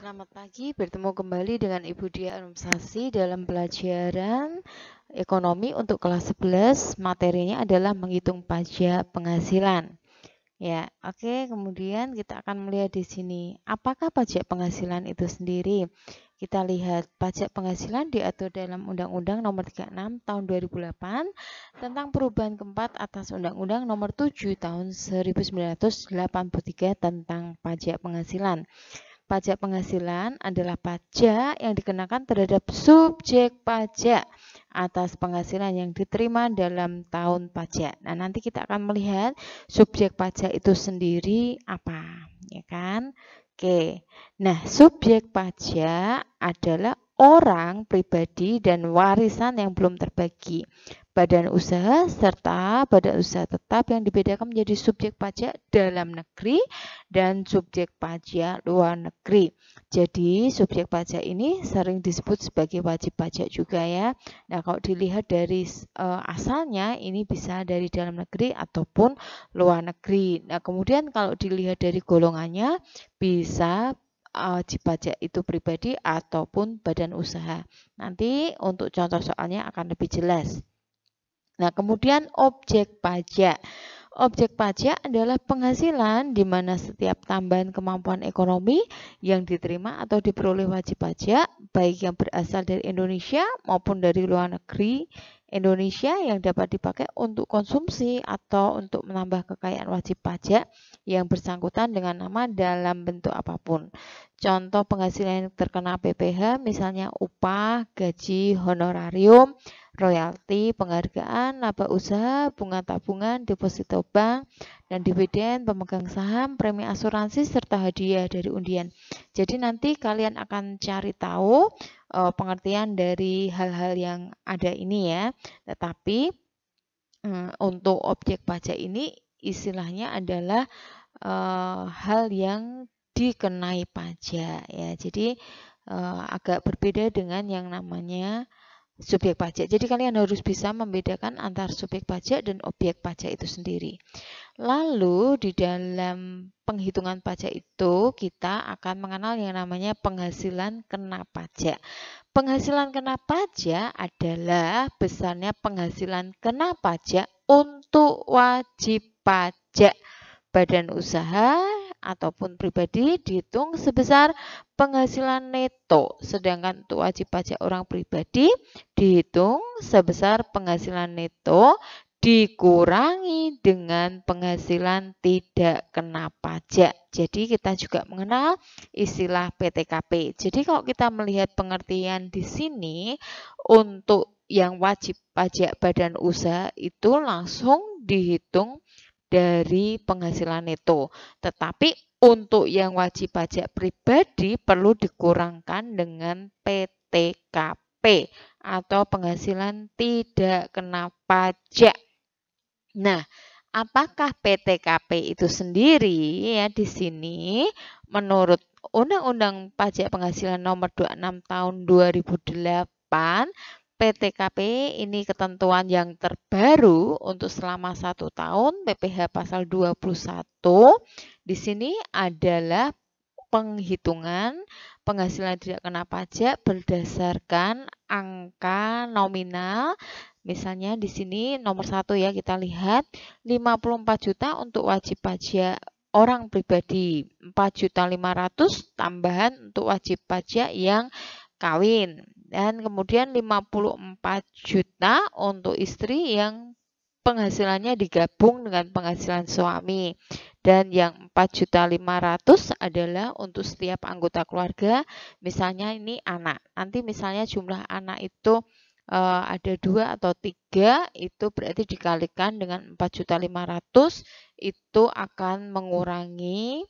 Selamat pagi, bertemu kembali dengan Ibu Dia Anumsasi dalam pelajaran ekonomi untuk kelas 11. Materinya adalah menghitung pajak penghasilan. Ya, oke, kemudian kita akan melihat di sini, apakah pajak penghasilan itu sendiri? Kita lihat pajak penghasilan diatur dalam Undang-Undang Nomor 36 Tahun 2008 tentang perubahan keempat atas Undang-Undang Nomor 7 Tahun 1983 tentang pajak penghasilan. Pajak penghasilan adalah pajak yang dikenakan terhadap subjek pajak atas penghasilan yang diterima dalam tahun pajak. Nah, nanti kita akan melihat subjek pajak itu sendiri apa, ya kan? Oke. Nah, subjek pajak adalah orang pribadi dan warisan yang belum terbagi. Badan usaha serta badan usaha tetap yang dibedakan menjadi subjek pajak dalam negeri dan subjek pajak luar negeri. Jadi subjek pajak ini sering disebut sebagai wajib pajak juga ya. Nah, kalau dilihat dari asalnya ini bisa dari dalam negeri ataupun luar negeri. Nah, kemudian kalau dilihat dari golongannya bisa wajib pajak itu pribadi ataupun badan usaha. Nanti untuk contoh soalnya akan lebih jelas. Nah, kemudian objek pajak. Objek pajak adalah penghasilan di mana setiap tambahan kemampuan ekonomi yang diterima atau diperoleh wajib pajak, baik yang berasal dari Indonesia maupun dari luar negeri Indonesia yang dapat dipakai untuk konsumsi atau untuk menambah kekayaan wajib pajak yang bersangkutan dengan nama dalam bentuk apapun. Contoh penghasilan yang terkena PPh misalnya upah, gaji, honorarium, royalti, penghargaan, laba usaha, bunga tabungan, deposito bank, dan dividen, pemegang saham, premi asuransi, serta hadiah dari undian. Jadi nanti kalian akan cari tahu pengertian dari hal-hal yang ada ini ya. Tetapi untuk objek pajak ini istilahnya adalah hal yang dikenai pajak ya. Jadi agak berbeda dengan yang namanya subjek pajak. Jadi kalian harus bisa membedakan antara subjek pajak dan objek pajak itu sendiri. Lalu di dalam penghitungan pajak itu kita akan mengenal yang namanya penghasilan kena pajak. Penghasilan kena pajak adalah besarnya penghasilan kena pajak untuk wajib pajak badan usaha ataupun pribadi dihitung sebesar penghasilan neto. Sedangkan untuk wajib pajak orang pribadi dihitung sebesar penghasilan neto dikurangi dengan penghasilan tidak kena pajak. Jadi kita juga mengenal istilah PTKP. Jadi kalau kita melihat pengertian di sini untuk yang wajib pajak badan usaha itu langsung dihitung dari penghasilan neto. Tetapi untuk yang wajib pajak pribadi perlu dikurangkan dengan PTKP atau penghasilan tidak kena pajak. Nah, apakah PTKP itu sendiri ya di sini menurut Undang-Undang Pajak Penghasilan Nomor 26 Tahun 2008 PTKP ini ketentuan yang terbaru untuk selama 1 tahun PPh pasal 21 di sini adalah penghitungan penghasilan tidak kena pajak berdasarkan angka nominal. Misalnya di sini nomor 1 ya kita lihat 54 juta untuk wajib pajak orang pribadi, 4.500.000 tambahan untuk wajib pajak yang kawin dan kemudian 54 juta untuk istri yang penghasilannya digabung dengan penghasilan suami dan yang 4.500.000 adalah untuk setiap anggota keluarga, misalnya ini anak. Nanti misalnya jumlah anak itu ada 2 atau 3 itu berarti dikalikan dengan 4.500.000 itu akan mengurangi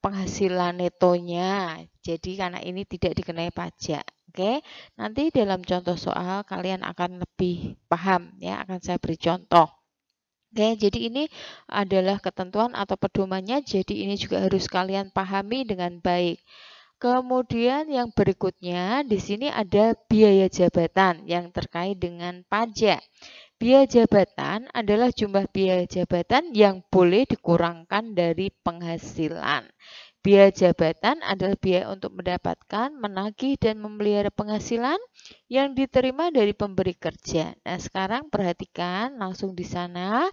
penghasilan netonya. Jadi karena ini tidak dikenai pajak. Oke, nanti dalam contoh soal kalian akan lebih paham ya, akan saya beri contoh. Oke, jadi ini adalah ketentuan atau pedomannya, jadi ini juga harus kalian pahami dengan baik. Kemudian yang berikutnya di sini ada biaya jabatan yang terkait dengan pajak. Biaya jabatan adalah jumlah biaya jabatan yang boleh dikurangkan dari penghasilan. Biaya jabatan adalah biaya untuk mendapatkan, menagih, dan memelihara penghasilan yang diterima dari pemberi kerja. Nah, sekarang perhatikan langsung di sana.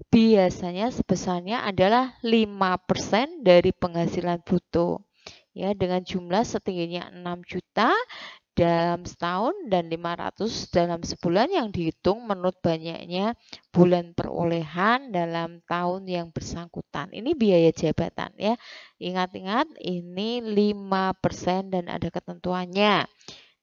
Biasanya sebesarnya adalah 5% dari penghasilan bruto. Ya, dengan jumlah setingginya 6 juta dalam setahun dan 500 dalam sebulan yang dihitung menurut banyaknya bulan perolehan dalam tahun yang bersangkutan. Ini biaya jabatan ya. Ingat-ingat ini 5% dan ada ketentuannya.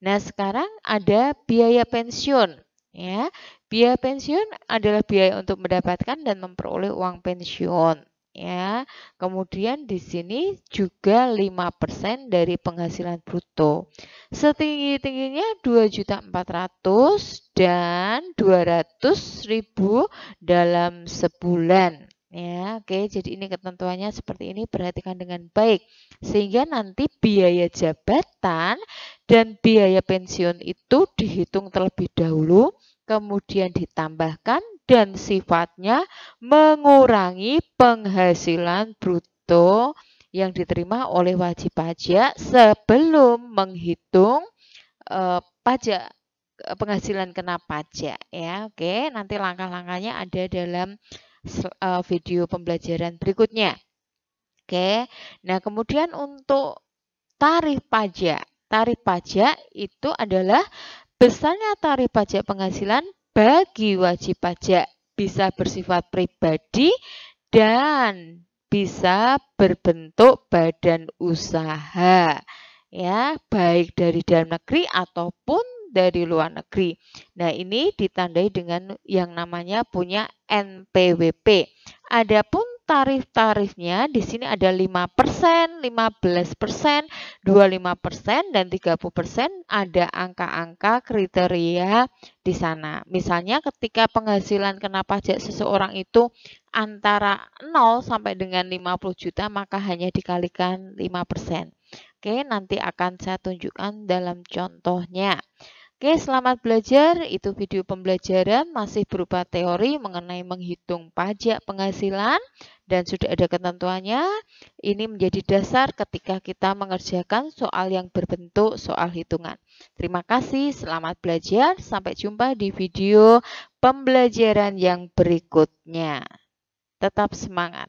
Nah, sekarang ada biaya pensiun ya. Biaya pensiun adalah biaya untuk mendapatkan dan memperoleh uang pensiun ya. Kemudian di sini juga 5% dari penghasilan bruto. Setinggi-tingginya 2.400.000 dan 200.000 dalam sebulan. Ya, oke. Jadi ini ketentuannya seperti ini, perhatikan dengan baik. Sehingga nanti biaya jabatan dan biaya pensiun itu dihitung terlebih dahulu, kemudian ditambahkan dan sifatnya mengurangi penghasilan bruto yang diterima oleh wajib pajak sebelum menghitung pajak penghasilan kena pajak ya. Oke, nanti langkah-langkahnya ada dalam video pembelajaran berikutnya. Oke. Nah, kemudian untuk tarif pajak. Tarif pajak itu adalah besarnya tarif pajak penghasilan bagi wajib pajak, bisa bersifat pribadi dan bisa berbentuk badan usaha ya, baik dari dalam negeri ataupun dari luar negeri. Nah, ini ditandai dengan yang namanya punya NPWP. Adapun tarif-tarifnya di sini ada 5%, 15%, 25% dan 30%. Ada angka-angka kriteria di sana. Misalnya ketika penghasilan kena pajak seseorang itu antara 0 sampai dengan 50 juta, maka hanya dikalikan 5%. Oke, nanti akan saya tunjukkan dalam contohnya. Oke, selamat belajar. Itu video pembelajaran masih berupa teori mengenai menghitung pajak penghasilan dan sudah ada ketentuannya. Ini menjadi dasar ketika kita mengerjakan soal yang berbentuk soal hitungan. Terima kasih, selamat belajar. Sampai jumpa di video pembelajaran yang berikutnya. Tetap semangat.